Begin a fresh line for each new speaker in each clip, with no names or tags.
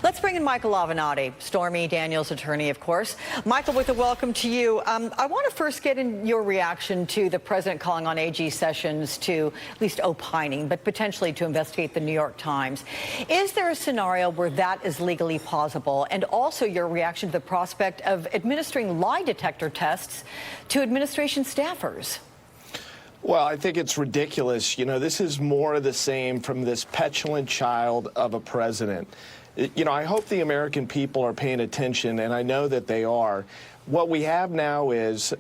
Let's bring in Michael Avenatti, Stormy Daniels' attorney, of course. Michael, with a welcome to you. I want to first get in your reaction to the president calling on AG Sessions to at least opining, but potentially to investigate the New York Times. Is there a scenario where that is legally plausible? And also your reaction to the prospect of administering lie detector tests to administration staffers?
Well, I think it's ridiculous. You know, this is more of the same from this petulant child of a president. You know, I hope the American people are paying attention, and I know that they are. What we have now is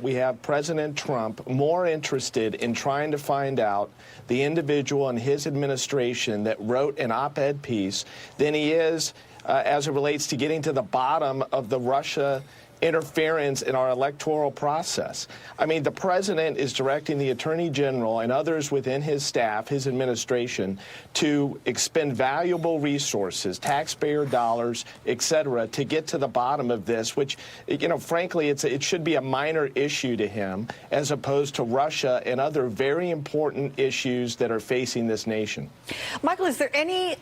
we have President Trump more interested in trying to find out the individual in his administration that wrote an op-ed piece than he is as it relates to getting to the bottom of the Russia interference in our electoral process. I mean, the president is directing the attorney general and others within his staff, his administration, to expend valuable resources, taxpayer dollars, et cetera, to get to the bottom of this, which, you know, frankly, it should be a minor issue to him as opposed to Russia and other very important issues that are facing this nation.
Michael, is there any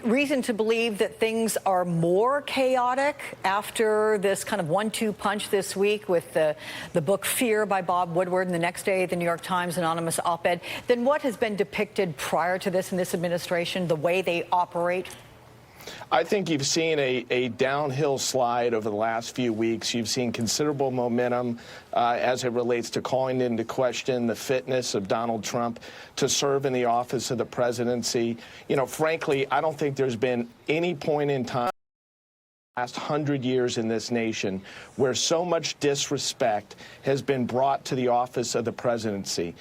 reason to believe that things are more chaotic after this kind of 1-2 punch this week with the book Fear by Bob Woodward and the next day the New York Times anonymous op-ed than what has been depicted prior to this in this administration, the way they operate?
I think you've seen a downhill slide over the last few weeks. You've seen considerable momentum as it relates to calling into question the fitness of Donald Trump to serve in the office of the presidency. You know, frankly, I don't think there's been any point in time last 100 years in this nation where so much disrespect has been brought to the office of the presidency.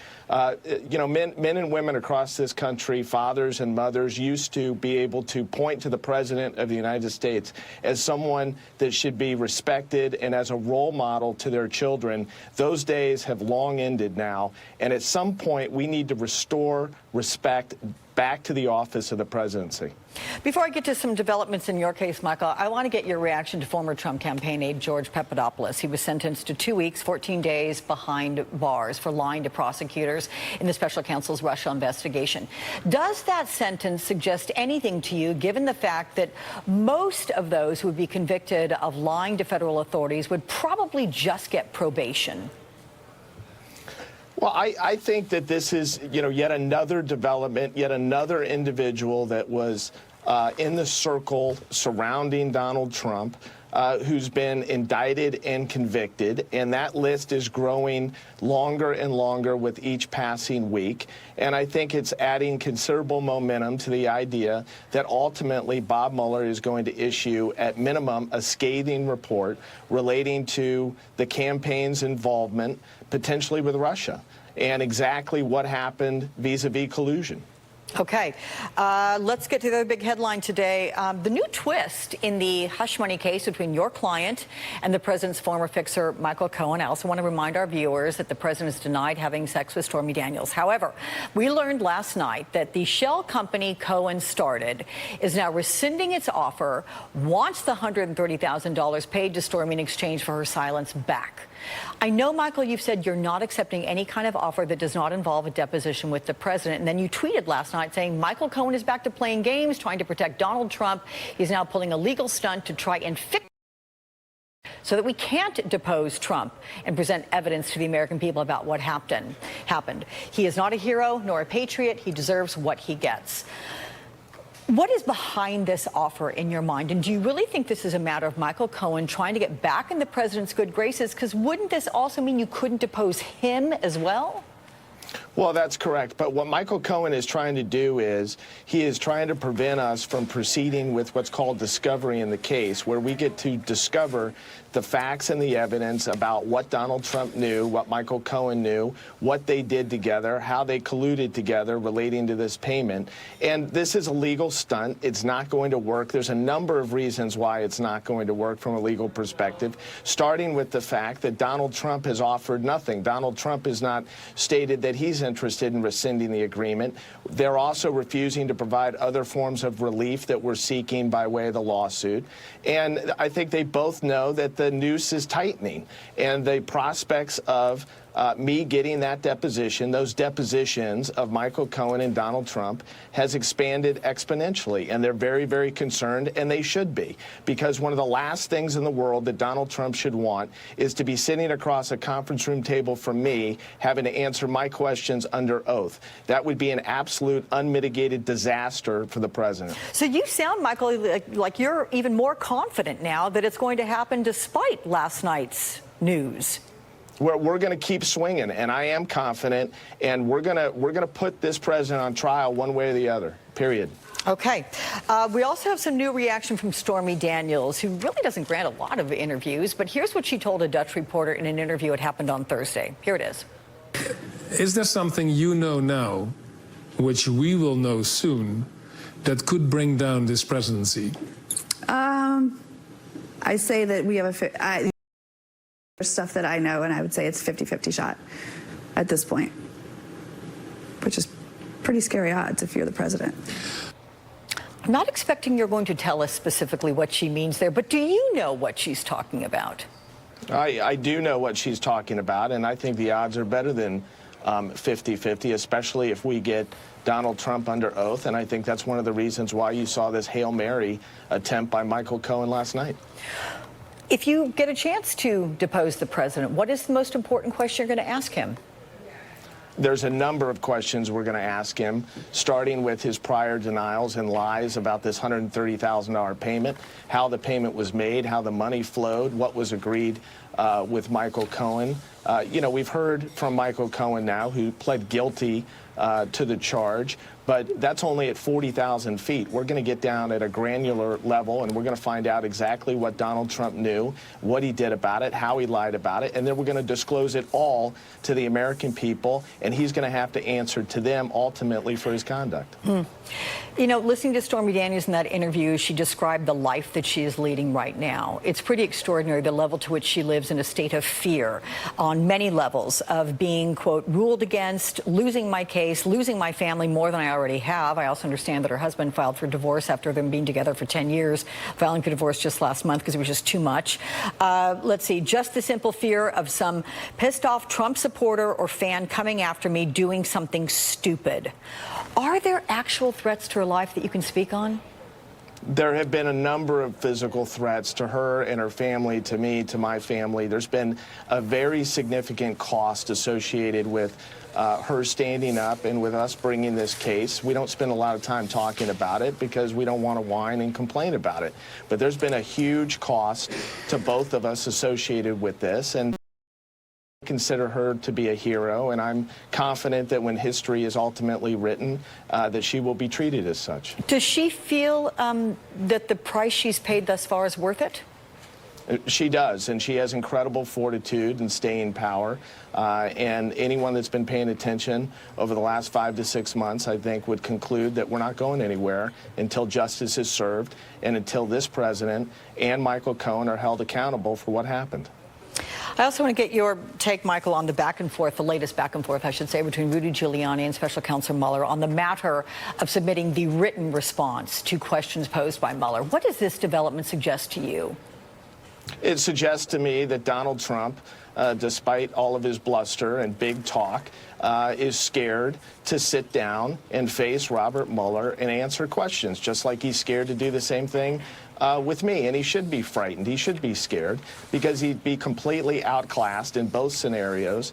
You know, men and women across this country, fathers and mothers, used to be able to point to the president of the United States as someone that should be respected and as a role model to their children. Those days have long ended now, and at some point we need to restore respect back to the office of the presidency.
Before I get to some developments in your case, Michael, I want to get your reaction to former Trump campaign aide George Papadopoulos. He was sentenced to 2 weeks, 14 days behind bars for lying to prosecutors in the special counsel's Russia investigation. Does that sentence suggest anything to you, given the fact that most of those who would be convicted of lying to federal authorities would probably just get probation?
Well, I think that this is, you know, yet another development, yet another individual that was in the circle surrounding Donald Trump, who's been indicted and convicted, and that list is growing longer and longer with each passing week. And I think it's adding considerable momentum to the idea that ultimately Bob Mueller is going to issue, at minimum, a scathing report relating to the campaign's involvement, potentially with Russia, and exactly what happened vis-a-vis collusion.
Okay, let's get to the other big headline today. The new twist in the hush money case between your client and the president's former fixer, Michael Cohen. I also want to remind our viewers that the president has denied having sex with Stormy Daniels. However, we learned last night that the shell company Cohen started is now rescinding its offer, wants the $130,000 paid to Stormy in exchange for her silence back. I know, Michael, you've said you're not accepting any kind of offer that does not involve a deposition with the president. And then you tweeted last night saying Michael Cohen is back to playing games, trying to protect Donald Trump. He's now pulling a legal stunt to try and fix so that we can't depose Trump and present evidence to the American people about what happened. He is not a hero nor a patriot. He deserves what he gets. What is behind this offer in your mind? And do you really think this is a matter of Michael Cohen trying to get back in the president's good graces? Because wouldn't this also mean you couldn't depose him as well?
Well, that's correct. But what Michael Cohen is trying to do is he is trying to prevent us from proceeding with what's called discovery in the case, where we get to discover the facts and the evidence about what Donald Trump knew, what Michael Cohen knew, what they did together, how they colluded together relating to this payment. And this is a legal stunt. It's not going to work. There's a number of reasons why it's not going to work from a legal perspective, starting with the fact that Donald Trump has offered nothing. Donald Trump has not stated that he's interested in rescinding the agreement. They're also refusing to provide other forms of relief that we're seeking by way of the lawsuit. And I think they both know that the noose is tightening, and the prospects of me getting that deposition, those depositions of Michael Cohen and Donald Trump, has expanded exponentially. And they're very, very concerned, and they should be, because one of the last things in the world that Donald Trump should want is to be sitting across a conference room table from me having to answer my questions under oath. That would be an absolute unmitigated disaster for the president.
So you sound, Michael, like you're even more confident now that it's going to happen despite last night's news.
We're going to keep swinging, and I am confident, and we're going to put this president on trial one way or the other, period.
Okay. We also have some new reaction from Stormy Daniels, who really doesn't grant a lot of interviews, but here's what she told a Dutch reporter in an interview. It happened on Thursday. Here it is.
Is there something you know now, which we will know soon, that could bring down this presidency?
I say that we have there's stuff that I know, and I would say it's 50-50 shot at this point, which is pretty scary odds if you're the president.
I'm not expecting you're going to tell us specifically what she means there, but do you know what she's talking about?
I do know what she's talking about, and I think the odds are better than 50-50, especially if we get Donald Trump under oath, and I think that's one of the reasons why you saw this Hail Mary attempt by Michael Cohen last night.
If you get a chance to depose the president, what is the most important question you're going to ask him?
There's a number of questions we're going to ask him, starting with his prior denials and lies about this $130,000 payment, how the payment was made, how the money flowed, what was agreed with Michael Cohen. You know, we've heard from Michael Cohen now, who pled guilty to the charge, but that's only at 40,000 feet. We're going to get down at a granular level, and we're going to find out exactly what Donald Trump knew, what he did about it, how he lied about it, and then we're going to disclose it all to the American people, and he's going to have to answer to them ultimately for his conduct.
You know, listening to Stormy Daniels in that interview, she described the life that she is leading right now. It's pretty extraordinary, the level to which she lives in a state of fear on many levels of being, quote, ruled against, losing my case, losing my family more than I already have. I also understand that her husband filed for divorce after them being together for 10 years, filing for divorce just last month because it was just too much. Let's see, just the simple fear of some pissed off Trump supporter or fan coming after me doing something stupid. Are there actual threats to her life that you can speak on?
There have been a number of physical threats to her and her family, to me, to my family. There's been a very significant cost associated with her standing up and with us bringing this case. We don't spend a lot of time talking about it because we don't want to whine and complain about it. But there's been a huge cost to both of us associated with this. And I consider her to be a hero, and I'm confident that when history is ultimately written, that she will be treated as such.
Does she feel that the price she's paid thus far is worth it?
She does, and she has incredible fortitude and staying power. And anyone that's been paying attention over the last 5 to 6 months, I think, would conclude that we're not going anywhere until justice is served and until this president and Michael Cohen are held accountable for what happened.
I also want to get your take, Michael, on the back and forth, the latest back and forth, I should say, between Rudy Giuliani and Special Counsel Mueller on the matter of submitting the written response to questions posed by Mueller. What does this development suggest to you?
It suggests to me that Donald Trump, despite all of his bluster and big talk, is scared to sit down and face Robert Mueller and answer questions, just like he's scared to do the same thing with me. And he should be frightened. He should be scared because he'd be completely outclassed in both scenarios,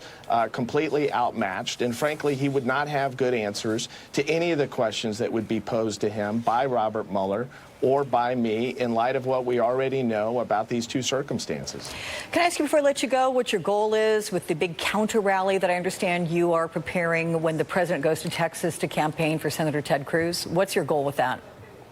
completely outmatched. And frankly, he would not have good answers to any of the questions that would be posed to him by Robert Mueller or by me in light of what we already know about these two circumstances.
Can I ask you before I let you go what your goal is with the big counter rally that I understand you are preparing when the president goes to Texas to campaign for Senator Ted Cruz? What's your goal with that?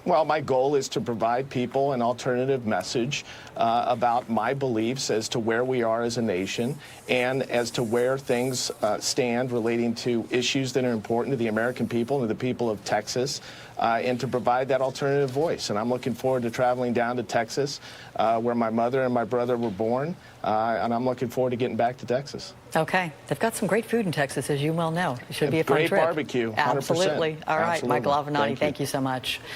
Well, my goal is to provide people an alternative message about my beliefs as to where we are as a nation and as to where things stand relating to issues that are important to the American people and the people of Texas, and to provide that alternative voice. And I'm looking forward to traveling down to Texas, where my mother and my brother were born, and I'm looking forward to getting back to Texas.
Okay. They've got some great food in Texas, as you well know. It should be a fun trip.
Great barbecue, 100%.
Absolutely. All right,
Absolutely.
Michael Avenatti,
Thank you.
thank you so much.